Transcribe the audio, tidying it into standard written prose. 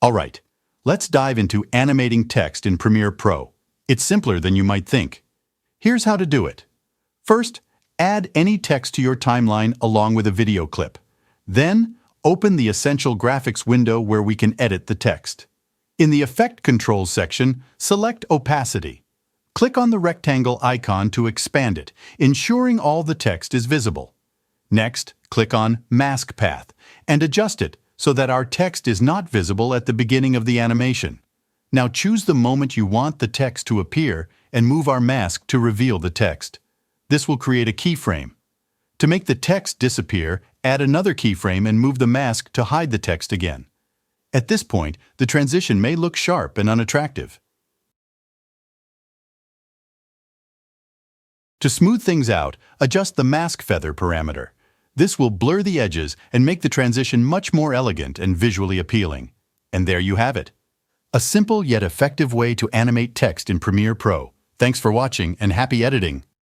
All right, let's dive into animating text in Premiere Pro. It's simpler than you might think. Here's how to do it. First, add any text to your timeline along with a video clip. Then, open the Essential Graphics window where we can edit the text. In the Effect Controls section, select Opacity. Click on the rectangle icon to expand it, ensuring all the text is visible. Next, click on Mask Path and adjust it so that our text is not visible at the beginning of the animation. Now choose the moment you want the text to appear and move our mask to reveal the text. This will create a keyframe. To make the text disappear, add another keyframe and move the mask to hide the text again. At this point, the transition may look sharp and unattractive. To smooth things out, adjust the mask feather parameter. This will blur the edges and make the transition much more elegant and visually appealing. And there you have it. A simple yet effective way to animate text in Premiere Pro. Thanks for watching and happy editing!